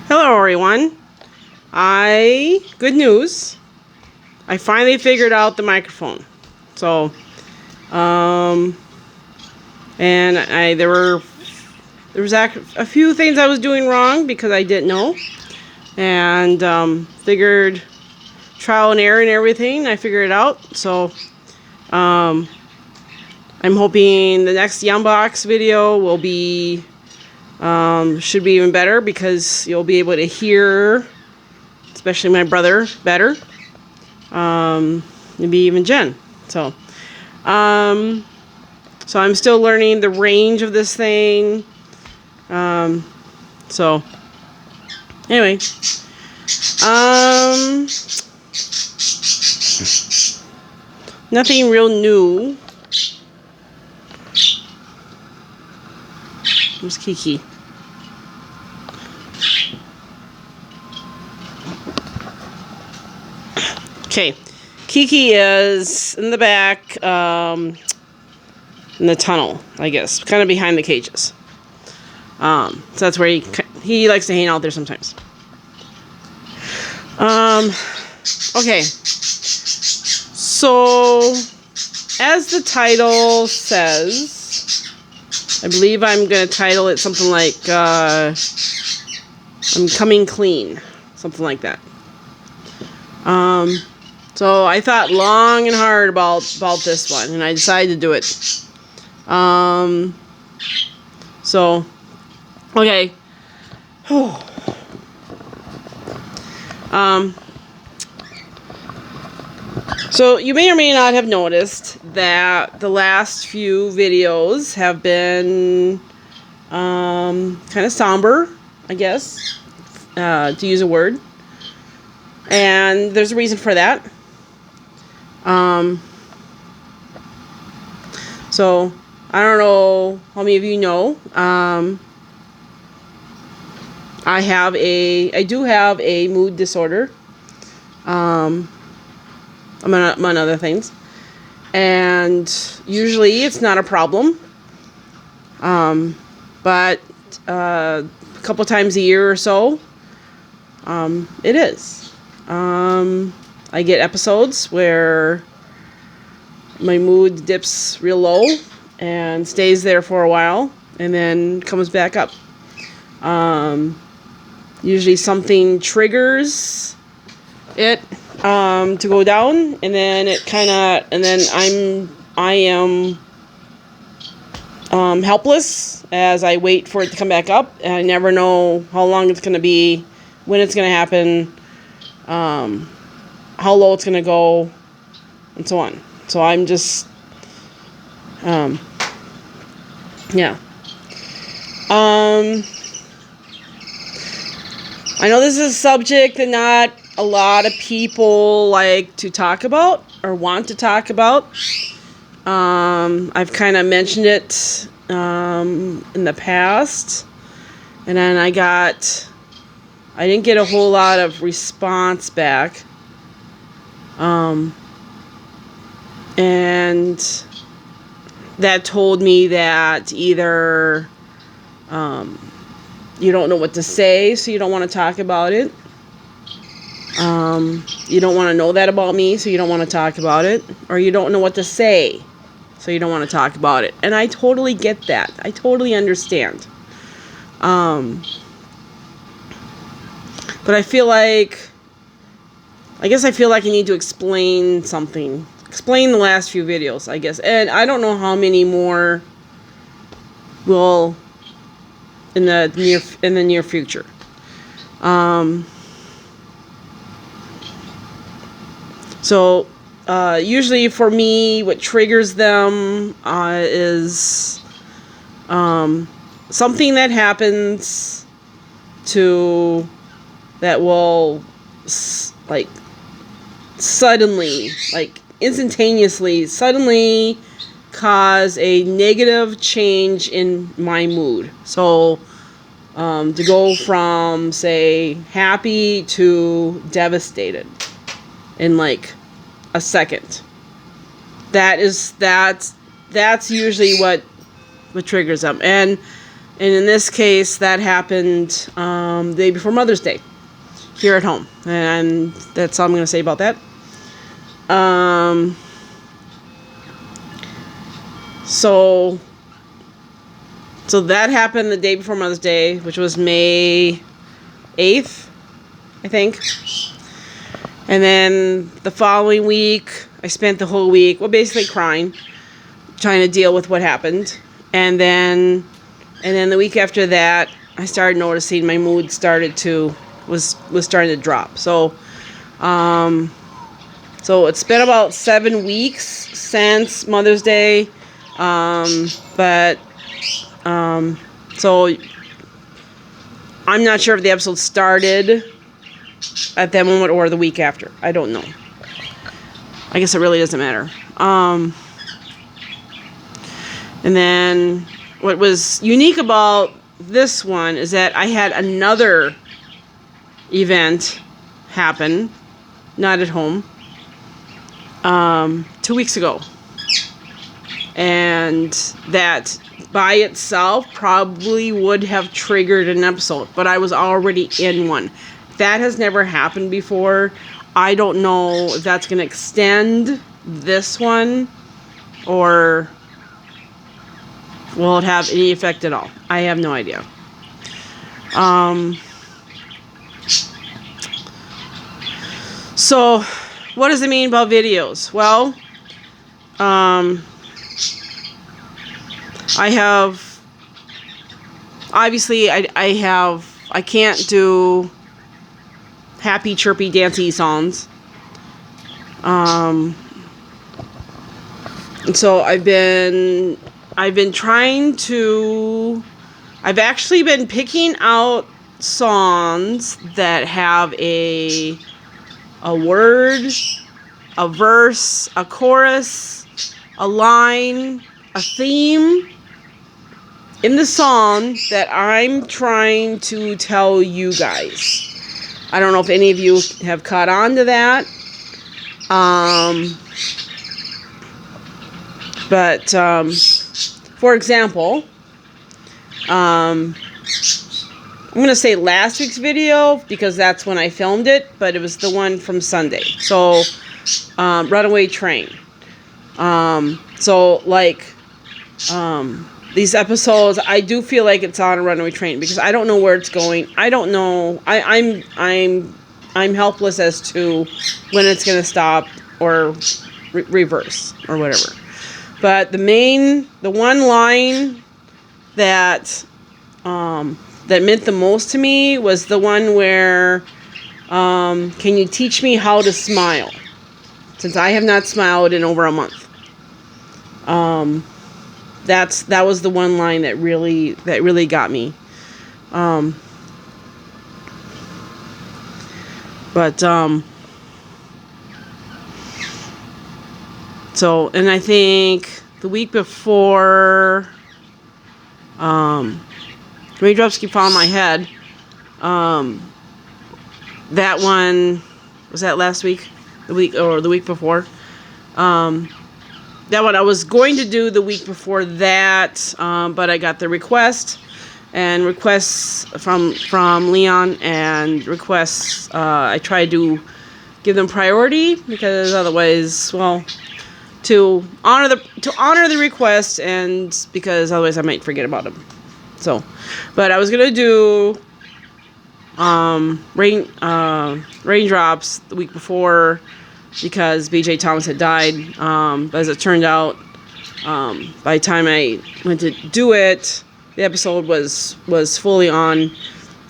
Hello, everyone. Good news. I finally figured out the microphone. So, and there was a few things I was doing wrong because I didn't know, and figured trial and error and everything. I figured it out. So, I'm hoping the next Yumbox video will be. Should be even better because you'll be able to hear, especially my brother, better. Maybe even Jen. So I'm still learning the range of this thing. So anyway, nothing real new. Where's Kiki? Okay, Kiki is in the back, in the tunnel, I guess, kind of behind the cages. So that's where he likes to hang out there sometimes. Okay. So, as the title says, I believe I'm going to title it something like, I'm coming clean. Something like that. So I thought long and hard about this one, and I decided to do it. So, okay. So you may or may not have noticed that the last few videos have been kind of somber, I guess, to use a word. And there's a reason for that. So I don't know how many of you know. I do have a mood disorder. Among other things. And usually it's not a problem. But a couple times a year or so, it is. I get episodes where my mood dips real low and stays there for a while and then comes back up. Usually something triggers it to go down, and then I am helpless as I wait for it to come back up, and I never know how long it's going to be, when it's going to happen, how low it's going to go, and so on. So I'm just, yeah. I know this is a subject that not a lot of people like to talk about or want to talk about. I've kind of mentioned it in the past, and then I didn't get a whole lot of response back. And that told me that either you don't know what to say, so you don't want to talk about it. You don't want to know that about me, so you don't want to talk about it. Or you don't know what to say, so you don't want to talk about it. And I totally get that. I totally understand. But I feel like I need to explain something. Explain the last few videos, I guess. And I don't know how many more will in the near future. So usually for me, what triggers them is something that happens that will suddenly, instantaneously cause a negative change in my mood. So to go from, say, happy to devastated in like a second. That's usually what triggers them. And And in this case, that happened the day before Mother's Day here at home. And that's all I'm going to say about that. So that happened the day before Mother's Day, which was May 8th, I think. And then the following week, I spent the whole week, well, basically crying, trying to deal with what happened. And then the week after that, I started noticing my mood was starting to drop. So it's been about 7 weeks since Mother's Day. So I'm not sure if the episode started at that moment or the week after. I don't know. I guess it really doesn't matter. And then what was unique about this one is that I had another event happen, not at home, 2 weeks ago. And that by itself probably would have triggered an episode, but I was already in one. That has never happened before. I don't know if that's going to extend this one or will it have any effect at all. I have no idea. So what does it mean about videos? Well, I have, obviously, I can't do happy, chirpy, dancey songs. And so I've been trying to, I've actually been picking out songs that have a word, a verse, a chorus, a line, a theme in the song that I'm trying to tell you guys. I don't know if any of you have caught on to that. But for example, I'm going to say last week's video because that's when I filmed it, but it was the one from Sunday. So, Runaway Train. These episodes, I do feel like it's on a runaway train because I don't know where it's going. I don't know. I'm helpless as to when it's going to stop or reverse or whatever. But the one line that meant the most to me was the one where, can you teach me how to smile? Since I have not smiled in over a month. That was the one line that really got me. So, and I think the week before, Raindrops Keep Falling on My Head, that one, was that last week? The week before? That one I was going to do the week before that, but I got the requests from Leon and requests. I tried to give them priority because otherwise, well, to honor the request and because otherwise I might forget about them. So, but I was gonna do Raindrops the week before. Because B.J. Thomas had died. But as it turned out, by the time I went to do it, the episode was fully on,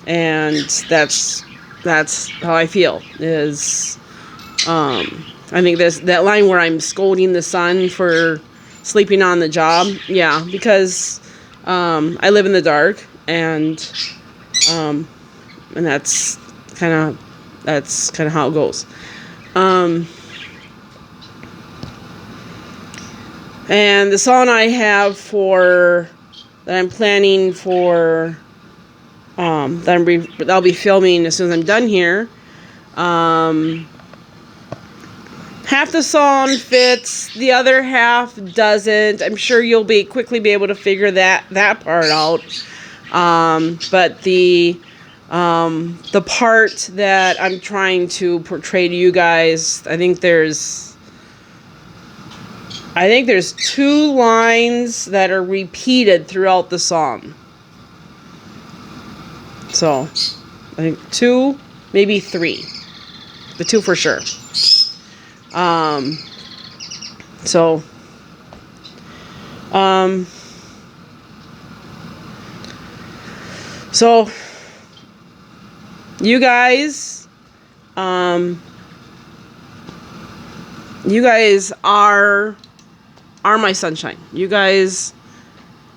and that's how I feel. Is I think that line where I'm scolding the son for sleeping on the job. Yeah, because I live in the dark, and that's kind of how it goes. And the song I have that I'm planning for, that I'll be filming as soon as I'm done here. Half the song fits, the other half doesn't. I'm sure you'll quickly be able to figure that part out. But the part that I'm trying to portray to you guys, I think there's 2 lines that are repeated throughout the song. So, I think 2, maybe 3. The 2 for sure. So, you guys, are my sunshine. You guys,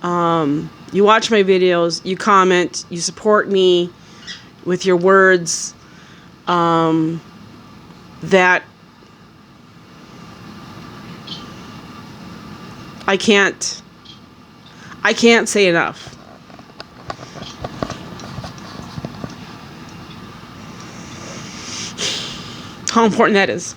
you watch my videos, you comment, you support me with your words, that I can't say enough. How important that is.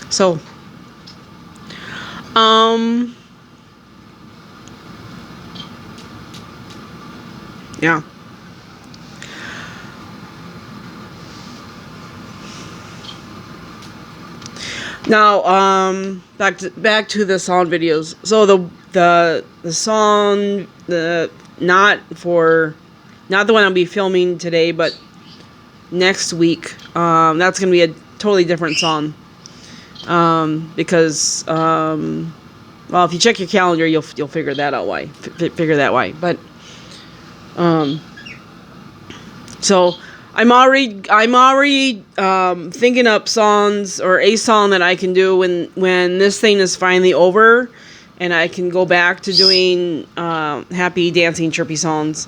So, yeah. Now, back to the song videos. So the song, not the one I'll be filming today, but next week. That's gonna be a totally different song. Because well, if you check your calendar, you'll figure that out why. Figure that why. But so I'm already thinking up songs, or a song that I can do when this thing is finally over, and I can go back to doing happy, dancing, chirpy songs.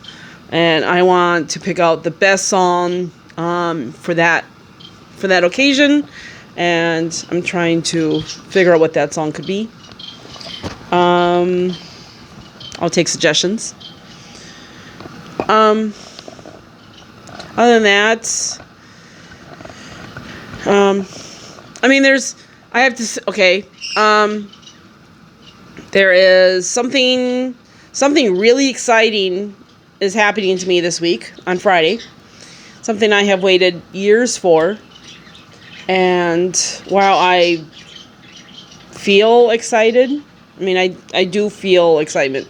And I want to pick out the best song for that occasion, and I'm trying to figure out what that song could be. I'll take suggestions. Other than that, I mean, there is something really exciting is happening to me this week on Friday. Something I have waited years for. And while I feel excited, I mean, I do feel excitement.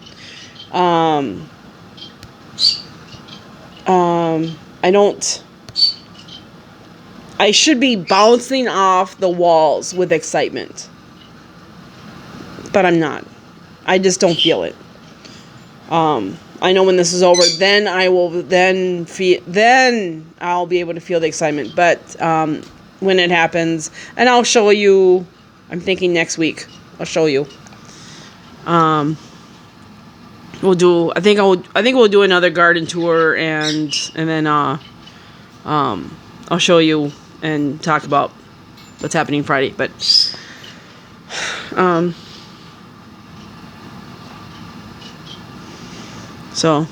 I should be bouncing off the walls with excitement. But I'm not. I just don't feel it. I know when this is over, then I'll be able to feel the excitement. But when it happens, and I'll show you, I'm thinking next week, I'll show you. I think we'll do another garden tour, and then I'll show you and talk about what's happening Friday. But so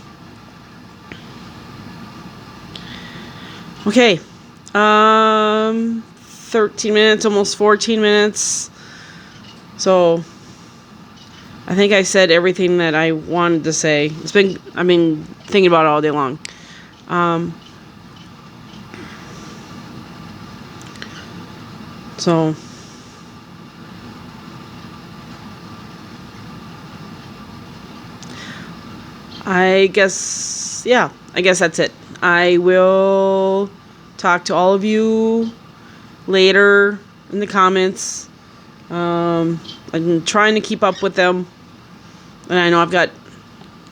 okay, 13 minutes, almost 14 minutes. So I think I said everything that I wanted to say. I've been thinking about it all day long. So I guess that's it. I will talk to all of you later in the comments. I'm trying to keep up with them. And I know I've got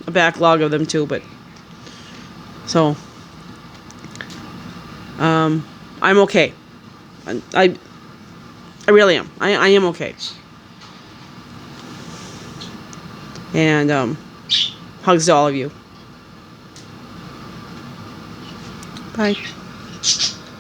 a backlog of them too, but so I'm okay. I really am. I am okay. And hugs to all of you. Bye.